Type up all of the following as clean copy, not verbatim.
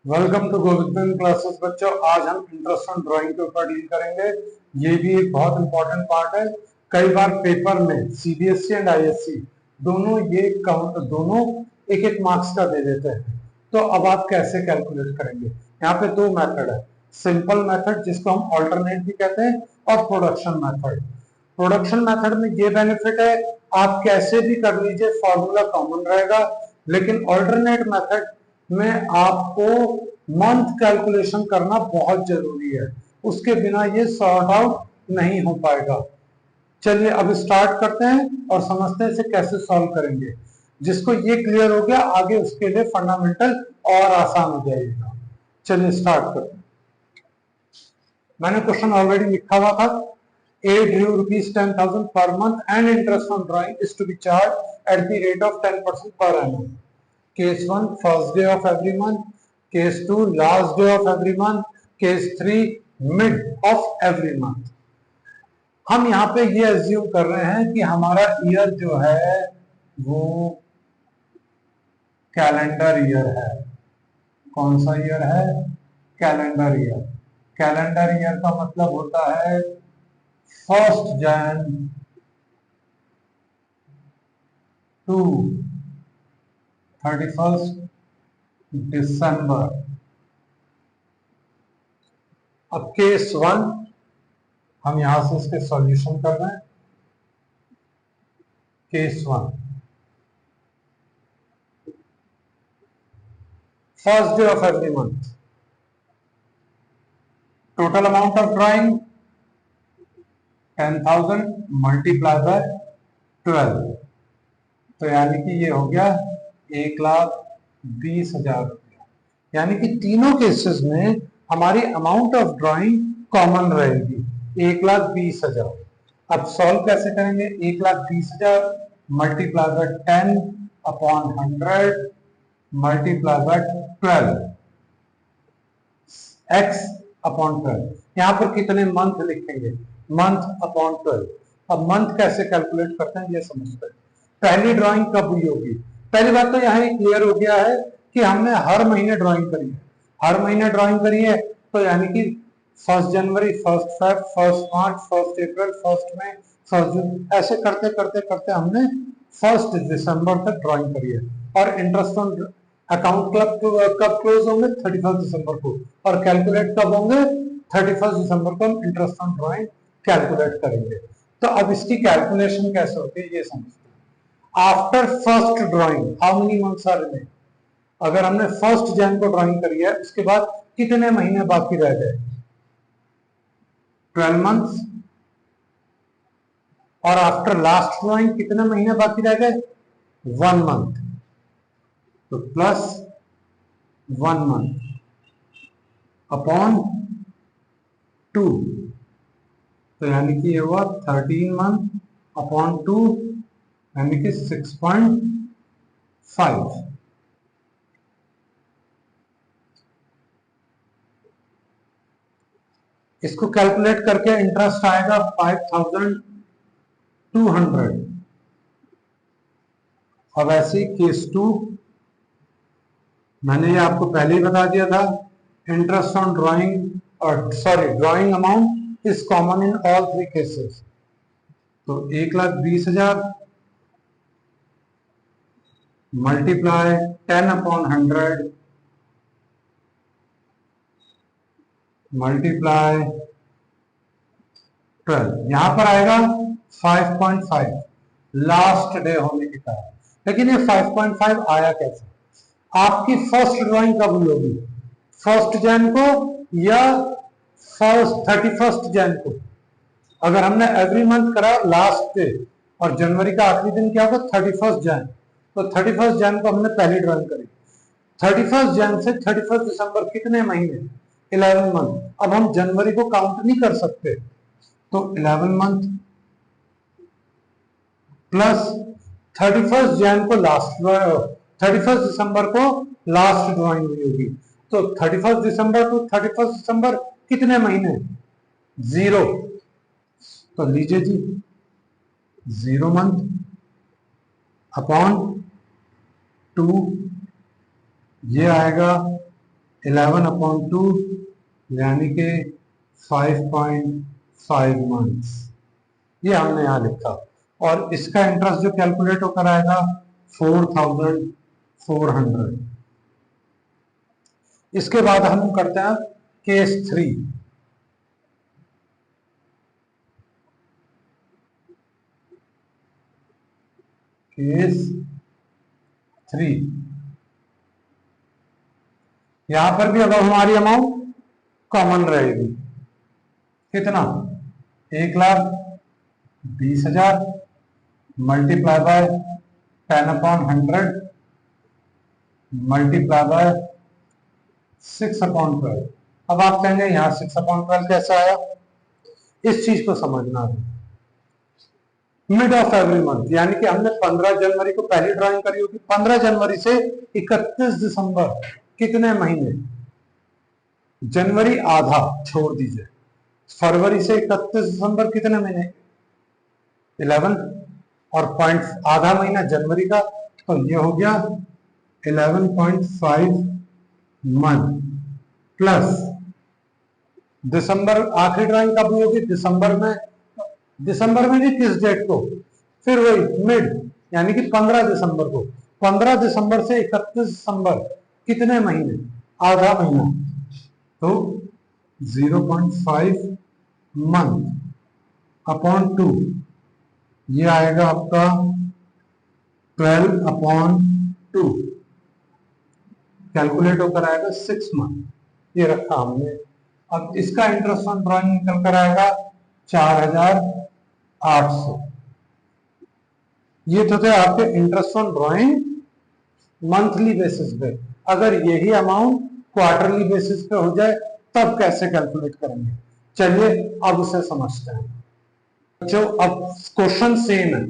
Welcome to Govindan classes बच्चों। आज हम इंटरेस्ट ऑन ड्राइंग के ऊपर डील करेंगे। ये भी एक बहुत इंपॉर्टेंट पार्ट है। कई बार पेपर में सीबीएसई एंड आईएससी दोनों एक एक मार्क्स का दे देते हैं। तो अब आप कैसे कैलकुलेट करेंगे? यहाँ पे दो मेथड है। सिंपल मेथड जिसको हम ऑल्टरनेट भी कहते हैं, और प्रोडक्शन मेथड। प्रोडक्शन मेथड में ये बेनिफिट है, आप कैसे भी कर लीजिए फॉर्मूला कॉमन रहेगा। लेकिन ऑल्टरनेट मेथड में आपको मंथ कैलकुलेशन करना बहुत जरूरी है, उसके बिना ये सॉर्ट आउट नहीं हो पाएगा। चलिए अब स्टार्ट करते हैं और समझते हैं इसे कैसे सॉल्व करेंगे। जिसको ये क्लियर हो गया, आगे उसके लिए फंडामेंटल और आसान हो जाएगा। चलिए स्टार्ट करते हैं। मैंने क्वेश्चन ऑलरेडी लिखा हुआ था। A drew rupees 10,000 per month and interest on drawing is to be charged at the rate of 10% per annum. Case 1 first day of every month, case 2 last day of every month, case 3 mid of every month. हम यहाँ पे ये assume कर रहे हैं कि हमारा year जो है वो कैलेंडर ईयर है। कौन सा ईयर है? Calendar year. कैलेंडर ईयर का मतलब होता है 1 Jan टू 31 दिसंबर। अब केस 1 हम यहां से इसके सॉल्यूशन कर रहे हैं। Case 1 first day of every month, total amount of drawing 10,000 multiply by 12, तो यानी कि ये हो गया 1,20,000 रुपया। यानी कि तीनों केसेस में हमारी अमाउंट ऑफ ड्राइंग कॉमन रहेगी 1,20,000। अब सॉल्व कैसे करेंगे? 1,20,000 multiply by 10 upon 100 multiply by 12 x upon 12। यहां पर कितने मंथ लिखेंगे? Month upon 12। अब मंथ कैसे कैलकुलेट करते हैं ये समझते हैं। पहली ड्राइंग कब हुई होगी? पहली बात तो यहाँ क्लियर हो गया है कि हमने हर महीने ड्राइंग करी है। हर महीने ड्राइंग करी है तो यानी कि 1 जनवरी, 1 फेब, 1 मार्च, 1 अप्रैल, 1 मई, 1 जून, ऐसे करते करते करते हमने 1 दिसंबर तक ड्राइंग करी है। और इंटरेस्ट ऑन अकाउंट क्लब कब क्लोज होंगे? 31 दिसंबर को। और कैलकुलेट कब होंगे? 31 दिसंबर को हम इंटरेस्ट ऑन ड्राइंग कैलकुलेट करेंगे। तो अब इसकी कैलकुलेशन कैसे होती है ये समझते हैं। After first drawing how many months are remaining? अगर हमने 1 जन को ड्राइंग करी है, उसके बाद कितने महीने बाकी रह गए? 12 मंथ्स। और आफ्टर लास्ट ड्राइंग कितने महीने बाकी रह गए? 1 मंथ। तो प्लस 1 मंथ अपॉन 2, तो यानी कि ये हुआ 13 मंथ अपॉन 2, यानी कि 6.5। इसको कैलकुलेट करके इंटरेस्ट आएगा 5,200। अब ऐसे ही केस 2, मैंने ये आपको पहले ही बता दिया था। इंटरेस्ट ऑन ड्राइंग और drawing amount is common in all 3 cases. तो 1,20,000 मल्टीप्लाई 10 अपॉन 100 मल्टीप्लाई 12, यहां पर आएगा 5.5 लास्ट डे होने के कारण। लेकिन ये 5.5 आया कैसे? आपकी फर्स्ट ड्राइंग कब हुई होगी? 1 जन को या 31 जन को? अगर हमने एवरी मंथ करा लास्ट डे और जनवरी का आखिरी दिन क्या होगा? 31 जन। तो 31 जन को हमने पहली ड्राइंग करी। 31 जन से 31 दिसंबर कितने महीने? 11 मंथ। अब हम जनवरी को काउंट नहीं कर सकते, तो 11 मंथ प्लस 31 जन को लास्ट 31 दिसंबर को लास्ट ड्राइंग हुई होगी। तो 31 दिसंबर टू 31 दिसंबर कितने महीने? 0। तो लीजिए जी 0 मंथ अपॉन 2, ये आएगा 11/2 यानी कि 5.5 मंथ्स, ये हमने यहाँ लिखा। और इसका इंटरेस्ट जो कैलकुलेट होकर आएगा 4,400। इसके बाद हम करते हैं केस 3। केस 3, यहां पर भी अगर हमारी अमाउंट कॉमन रहेगी, कितना 1,20,000 मल्टीप्लाई बाय 10/100 मल्टीप्लाई बाय 6/12। अब आप कहेंगे यहां 6/12 कैसे आया, इस चीज को समझना है। मिड ऑफ एवरी मंथ, यानी कि हमने 15 जनवरी को पहली ड्राइंग करी होगी, 15 जनवरी से 31 दिसंबर कितने महीने, जनवरी आधा छोड़ दीजिए, फरवरी से 31 दिसंबर कितने महीने 11, और पॉइंट आधा महीना जनवरी का, तो ये हो गया 11.5 मंथ प्लस दिसंबर। आखिरी ड्राइंग कब हुई होगी, दिसंबर में। दिसंबर में भी किस डेट को, फिर वही मिड, यानी कि 15 दिसंबर को। 15 दिसंबर से 31 दिसंबर कितने महीने, आधा महीना, तो 0.5 मंथ अपॉन 2, ये आएगा आपका 12/2, कैलकुलेट होकर आएगा 6 मंथ, ये रखा हमने। अब इसका इंटरेस्ट ऑन ड्राइंग निकल कर आएगा 4,800। ये तो थे आपके interest on drawing monthly basis पे। अगर यही अमाउंट क्वार्टरली बेसिस पे हो जाए तब कैसे कैलकुलेट करेंगे, चलिए अब उसे समझते हैं। बच्चों अब क्वेश्चन सेम है,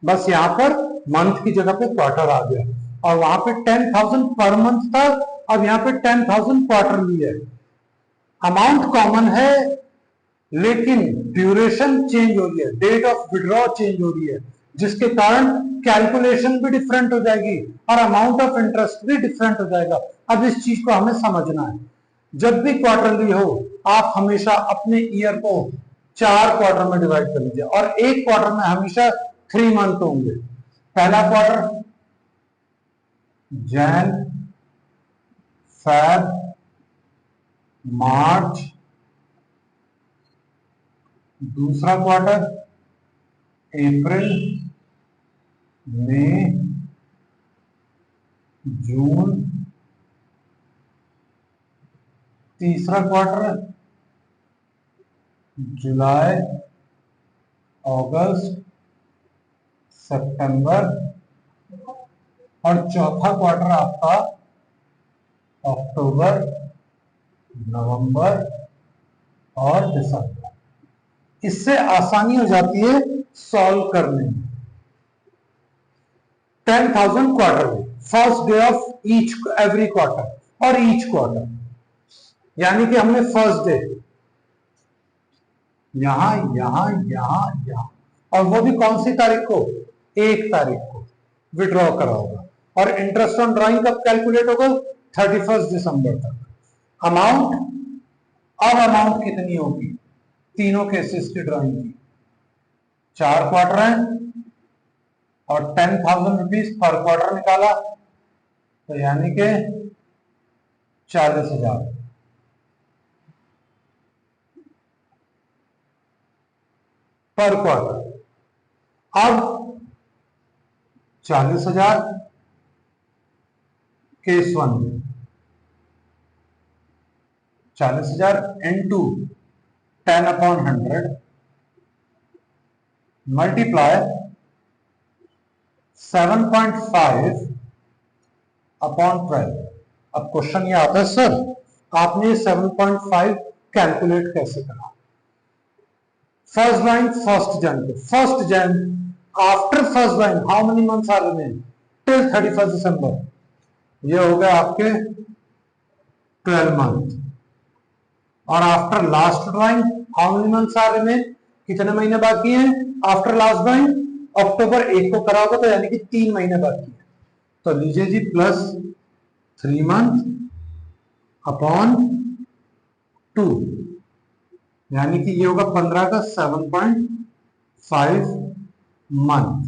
बस यहां पर मंथ की जगह पे क्वार्टर आ गया, और वहां पे 10,000 पर मंथ था, अब यहां पे 10,000 क्वार्टरली है। अमाउंट कॉमन है लेकिन ड्यूरेशन चेंज हो रही है, डेट ऑफ विड्रॉ चेंज हो रही है, जिसके कारण कैलकुलेशन भी डिफरेंट हो जाएगी और अमाउंट ऑफ इंटरेस्ट भी डिफरेंट हो जाएगा। अब इस चीज को हमें समझना है। जब भी क्वार्टरली हो, आप हमेशा अपने ईयर को 4 क्वार्टर में डिवाइड कर लीजिए, और एक क्वार्टर में हमेशा 3 मंथ होंगे। पहला क्वार्टर जैन, फेब, मार्च। दूसरा क्वार्टर अप्रैल, मई, जून। तीसरा क्वार्टर जुलाई, अगस्त, सितंबर, और चौथा क्वार्टर आपका अक्टूबर, नवंबर और दिसंबर। इससे आसानी हो जाती है सॉल्व करने में। 10,000 quarter, first day of each every quarter और ईच क्वार्टर, यानी कि हमने फर्स्ट डे यहां यहां यहां यहां, और वो भी कौन सी तारीख को, 1 तारीख को विड्रॉ करा होगा। और इंटरेस्ट ऑन ड्राइंग कब कैलकुलेट होगा, 31 दिसंबर तक। अमाउंट, अब अमाउंट कितनी होगी, तीनों केसेस की ड्राइंग की 4 क्वार्टर है और 10,000 रुपीज पर क्वार्टर निकाला, तो यानी कि 40,000 पर क्वार्टर। अब 40,000 केस 1 में, 40,000 इंटू 10/100 मल्टीप्लाई 7.5 अपॉन 12। अब क्वेश्चन ये आता है, सर आपने 7.5 कैलकुलेट कैसे करा। फर्स्ट ड्राइंग फर्स्ट जन को, first Jan after first drawing how many months are remain till 31 December, ये हो गए आपके 12 मंथ। और after last drawing how many months are remain, कितने महीने बाकी हैं आफ्टर लास्ट ड्राइंग, अक्टूबर 1 को करा होगा, तो यानी कि 3 महीने बाकी है। तो लीजिए जी प्लस 3 मंथ अपॉन 2, यानी कि ये होगा 15 का 7.5 मंथ।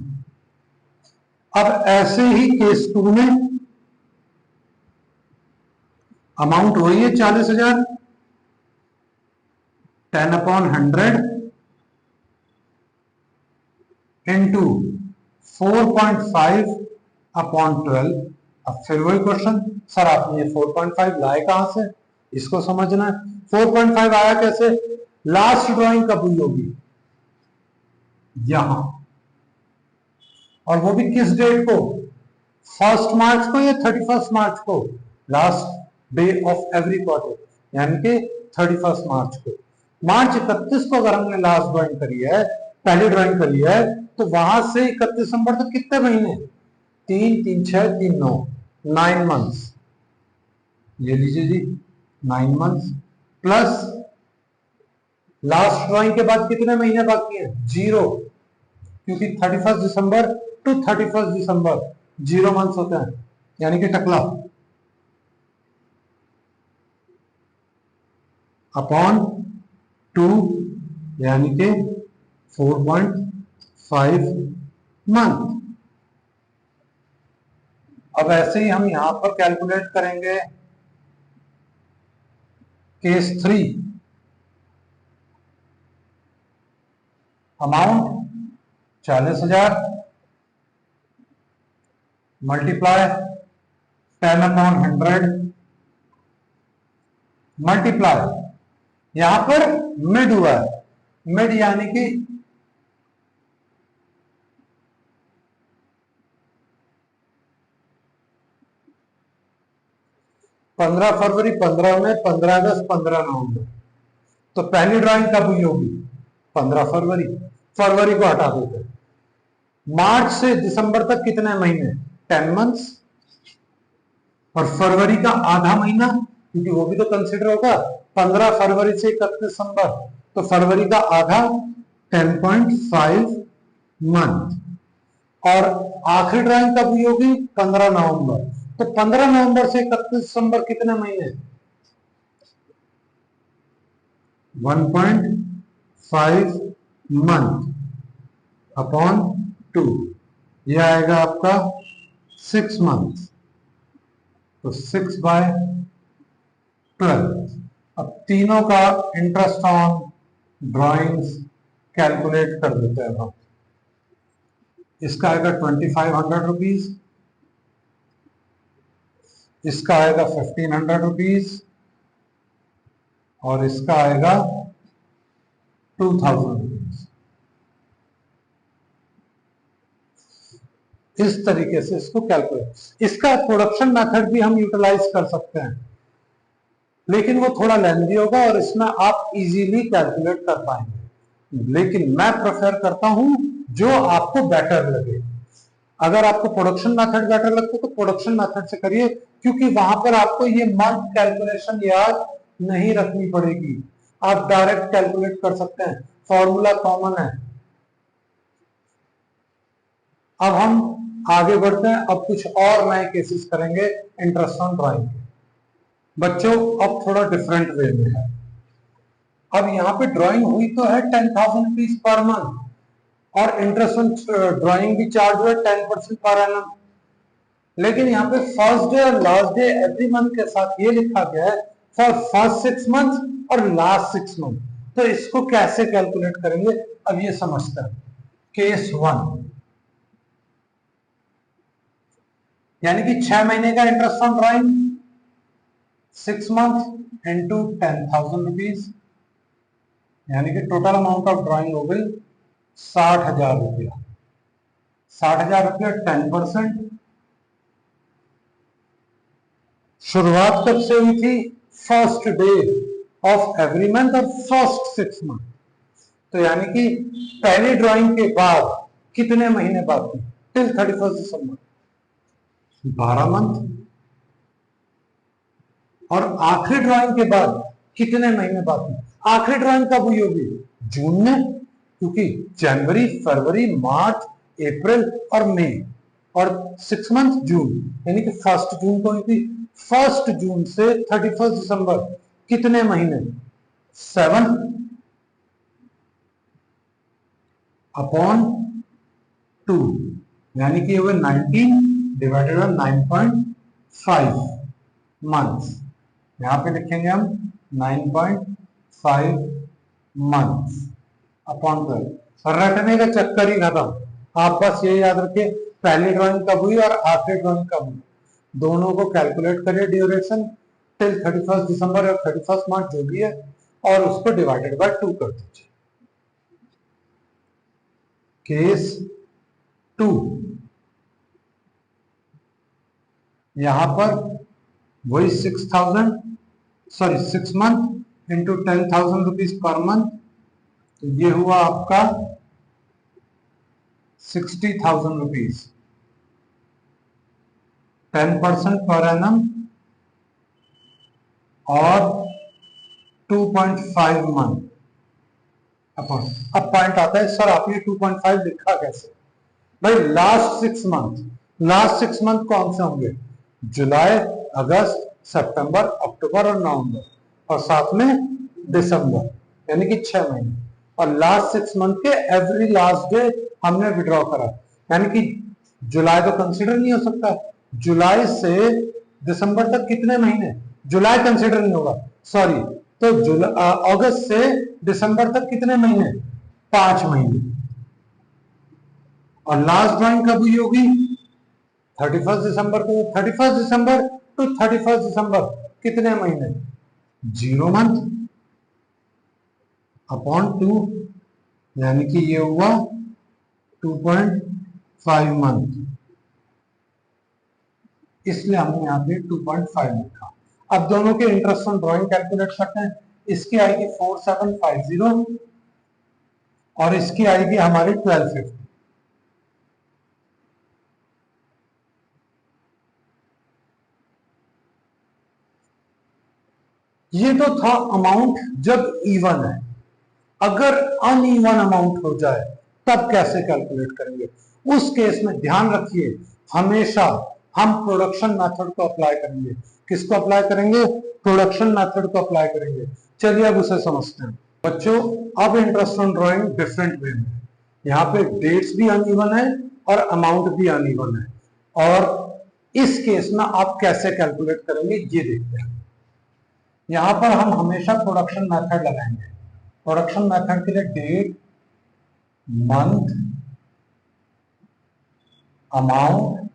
अब ऐसे ही केस 2 में अमाउंट वही है 40,000, 10/100 इंटू 4.5/12। अब फिर वही क्वेश्चन, सर आपने ये 4.5 लाए कहां से, इसको समझना है। 4.5 आया कैसे, लास्ट ड्राइंग कब हुई होगी, यहां, और वो भी किस डेट को, 1 मार्च को या 31 मार्च को, last day of every quarter, यानी कि 31 मार्च को। मार्च 31 को अगर हमने लास्ट ड्राइंग करी है, पहली ड्राइंग करी है, तो वहां से 31 दिसंबर तक कितने महीने, 3 3 6 3 9, 9 मंथ्स। ये लीजिए जी 9 मंथ्स, प्लस लास्ट ड्राइंग के बाद कितने महीने बाकी है, 0, क्योंकि 31 दिसंबर टू 31 दिसंबर 0 मंथ्स होते हैं, यानी कि टकला, अपॉन 2, यानी कि 4.5 मंथ। अब ऐसे ही हम यहां पर कैलकुलेट करेंगे केस 3, अमाउंट 40,000 मल्टीप्लाई 10/100 मल्टीप्लाई, यहां पर मिड हुआ है, मिड यानी कि 15 फरवरी, 15 में, 15 अगस्त, 15 नवंबर। तो पहली ड्राइंग कब हुई होगी, 15 फरवरी, फरवरी को हटा देते। मार्च से दिसंबर तक कितने महीने, 10 मंथ्स, और फरवरी का आधा महीना, क्योंकि वो भी तो कंसिडर होगा, 15 फरवरी से 31 दिसंबर, तो फरवरी का आधा 10.5 मंथ। और आखिरी ड्राइंग कब हुई होगी, 15 नवंबर, तो 15 नवंबर से 31 दिसंबर कितने महीने, 1.5 मंथ अपॉन 2, यह आएगा आपका 6 मंथ, तो 6/12। अब तीनों का इंटरेस्ट ऑन ड्राइंग्स कैलकुलेट कर देते हैं हम। इसका आएगा 2500 रुपीज, इसका आएगा 1500 रुपीज, और इसका आएगा 2000 रुपीज। इस तरीके से इसको कैलकुलेट, इसका प्रोडक्शन मेथड भी हम यूटिलाइज कर सकते हैं, लेकिन वो थोड़ा लेंथी होगा और इसमें आप इजीली कैलकुलेट कर पाएंगे, लेकिन मैं प्रेफर करता हूं जो आपको बेटर लगे। अगर आपको प्रोडक्शन मेथड बेटर लगता है तो प्रोडक्शन मेथड से करिए, क्योंकि वहां पर आपको ये मंथ कैलकुलेशन याद नहीं रखनी पड़ेगी, आप डायरेक्ट कैलकुलेट कर सकते हैं, फॉर्मूला कॉमन है। अब हम आगे बढ़ते हैं, अब कुछ और नए केसेस करेंगे इंटरेस्ट ऑन ड्राइंग। बच्चों अब थोड़ा डिफरेंट वे में है। अब यहाँ पे ड्राइंग हुई तो है 10,000 रुपीज पर मंथ, और इंटरेस्ट ऑन ड्राइंग भी चार्ज हुआ 10% पर एनम, लेकिन यहाँ पे फर्स्ट डे और लास्ट डे एवरी मंथ के साथ ये लिखा गया है फॉर फर्स्ट 6 मंथ और लास्ट 6 मंथ। तो इसको कैसे कैलकुलेट करेंगे, अब ये समझते हैं। केस 1, यानी कि 6 महीने का interest on drawing, 6 month into 10,000 rupees, यानी कि टोटल अमाउंट ऑफ ड्राइंग हो गई 60,000 रुपया। 60,000 रुपया 10%। शुरुआत कब से हुई थी, first day of every month और फर्स्ट 6 मंथ। तो यानी कि पहली ड्राइंग के बाद कितने महीने बाकी, टिल 31 दिसंबर, 12 मंथ। और आखिरी ड्राइंग के बाद कितने महीने बाकी, आखिरी ड्राइंग कब हुई होगी, जून में, क्योंकि जनवरी, फरवरी, मार्च, अप्रैल और मई और 6 मंथ जून, यानी कि 1 जून को थी, 1 जून से 31 दिसंबर कितने महीने, 7/2, यानी कि वो 19 डिवाइडेड बाय 9.5 मंथ्स। यहां पे लिखेंगे हम 9.5 मंथ्स अपॉन 12। रटने का चक्कर ही खत्म, आप बस ये याद रखिए पहली ड्राइंग कब हुई और आखिरी ड्राइंग कब हुई, दोनों को कैलकुलेट करिए ड्यूरेशन टिल 31 दिसंबर या 31 मार्च जो भी है, और उसको डिवाइडेड बाय 2 कर दीजिए। केस 2, यहां पर वही 6 month into 10,000 rupees per month, तो ये हुआ आपका 60,000 रुपीज, 10% पर एनम और 2.5 मंथ अपॉन। अब पॉइंट आता है सर आपने 2.5 लिखा कैसे, भाई लास्ट 6 मंथ कौन से होंगे, जुलाई, अगस्त, सितंबर, अक्टूबर और नवंबर, और साथ में दिसंबर, यानी कि 6 महीने, और लास्ट 6 मंथ के एवरी लास्ट डे हमने विड्रॉ करा, यानी कि जुलाई तो कंसीडर नहीं हो सकता, जुलाई से दिसंबर तक कितने महीने, जुलाई कंसीडर नहीं होगा, सॉरी, तो अगस्त से दिसंबर तक कितने महीने, 5 महीने, और लास्ट ड्राइंग कब हुई होगी, 31 दिसंबर को, 31 दिसंबर टू 31 दिसंबर कितने महीने, 0 मंथ अपॉन 2, यानी कि ये हुआ 2.5 मंथ, इसलिए हमने यहाँ पे 2.5 लिखा। अब दोनों के इंटरेस्ट ऑन ड्राइंग कैलकुलेट करते हैं, इसकी आएगी 4750 और इसकी आएगी हमारी 1250। ये तो था अमाउंट जब इवन है, अगर अनइवन अमाउंट हो जाए तब कैसे कैलकुलेट करेंगे, उस केस में ध्यान रखिए हमेशा हम प्रोडक्शन मेथड को अप्लाई करेंगे। किसको अप्लाई करेंगे, प्रोडक्शन मेथड को अप्लाई करेंगे। चलिए अब उसे समझते हैं बच्चों। अब interest on drawing different way में, यहाँ पे डेट्स भी अनइवन है और अमाउंट भी अनइवन है, और इस केस में आप कैसे कैलकुलेट करेंगे ये देखते हैं। यहां पर हम हमेशा प्रोडक्शन मेथड लगाएंगे। प्रोडक्शन मेथड के लिए डेट, मंथ, अमाउंट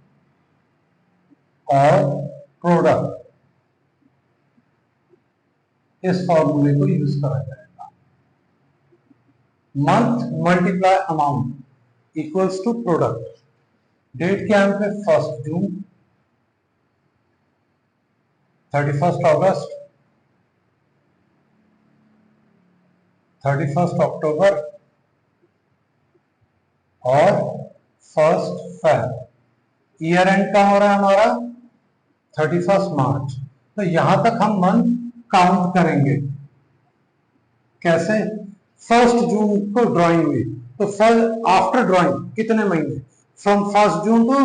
और प्रोडक्ट, इस फॉर्मूले को यूज करा जाएगा। Month multiply amount equals to product. Date क्या है, 1 जून, 31 अगस्त, 31 अक्टूबर और 1 फरवरी। ईयर एंड का हो रहा है हमारा 31 मार्च। तो यहां तक हम मंथ काउंट करेंगे। कैसे, 1 जून को ड्राइंग हुई तो फर्स्ट आफ्टर ड्राइंग कितने महीने, फ्रॉम 1 जून टू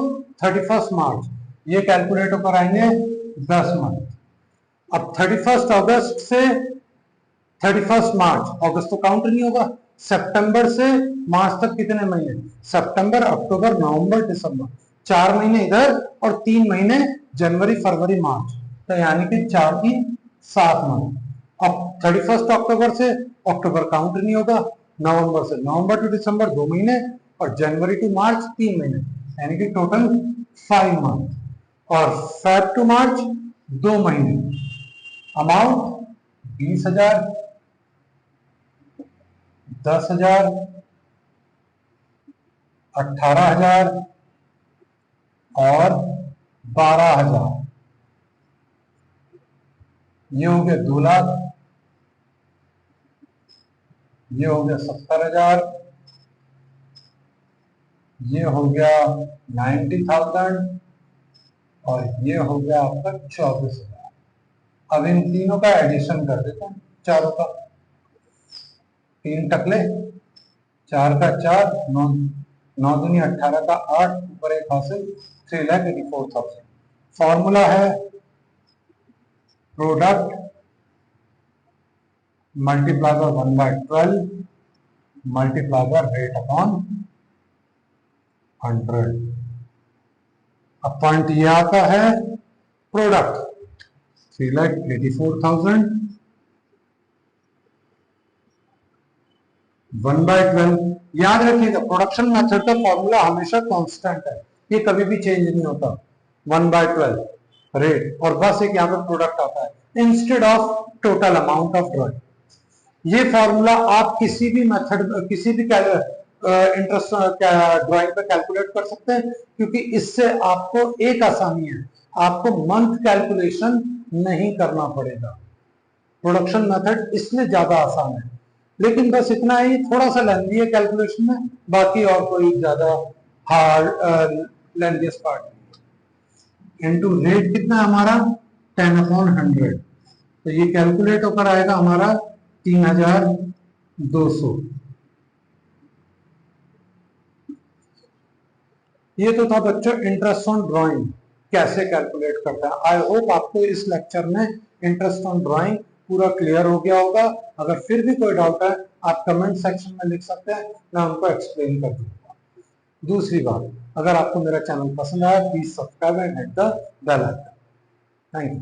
31 मार्च, ये कैलकुलेट होकर आएंगे 10 मंथ। अब 31 अगस्त से 31 मार्च, अगस्त तो काउंट नहीं होगा, सितंबर से मार्च तक कितने महीने, सितंबर, अक्टूबर, नवंबर, दिसंबर, 4 महीने इधर और 3 महीने जनवरी, फरवरी, मार्च, तो यानी कि 4 की 7 मंथ। अब 31 अक्टूबर से अक्टूबर काउंट नहीं होगा, नवंबर से नवंबर टू दिसंबर 2 महीने और जनवरी टू मार्च 3 महीने, यानी कि टोटल 5 मंथ, और फेब टू मार्च 2 महीने। अमाउंट 20,000, 10,000, 18,000 और 12,000, ये हो गया 2 लाख, ये हो गया 70,000, ये हो गया 90,000 और ये हो गया आपका 24,000। अब इन तीनों का एडिशन कर देते हैं, चारों का, 3 टकले, 4 का 4, 9, 9 दूनी 18 का 8 ऊपर एक हासिल 3,84,000। फॉर्मूला है product multiply by 1/12 multiply by rate upon 100। अब पॉइंट ये आता है प्रोडक्ट 3,84,000 1/12। याद रखिएगा प्रोडक्शन मेथड का फॉर्मूला हमेशा कांस्टेंट है, ये कभी भी चेंज नहीं होता। 1/12 रेट और बस एक यहाँ पे प्रोडक्ट आता है instead of total amount of drawing. ये फॉर्मूला आप किसी भी मेथड किसी भी इंटरेस्ट ड्राइंग पे कैलकुलेट कर सकते हैं, क्योंकि इससे आपको एक आसानी है, आपको मंथ कैलकुलेशन नहीं करना पड़ेगा। प्रोडक्शन मेथड इसलिए ज्यादा आसान है, लेकिन बस इतना ही, थोड़ा सा लेंथी है कैलकुलेशन में, बाकी और कोई ज्यादा हार्ड लेंथीएस्ट पार्ट नहीं। इनटू रेट कितना है हमारा 10/100, तो ये कैलकुलेट होकर आएगा हमारा 3,200। ये तो था बच्चों इंटरेस्ट ऑन ड्राइंग कैसे कैलकुलेट करता है। आई होप आपको इस लेक्चर में इंटरेस्ट ऑन ड्राइंग पूरा क्लियर हो गया होगा। अगर फिर भी कोई डाउट है आप कमेंट सेक्शन में लिख सकते हैं, मैं उनको एक्सप्लेन कर दूंगा। दूसरी बात, अगर आपको मेरा चैनल पसंद आया please subscribe and hit the bell icon. Thank you.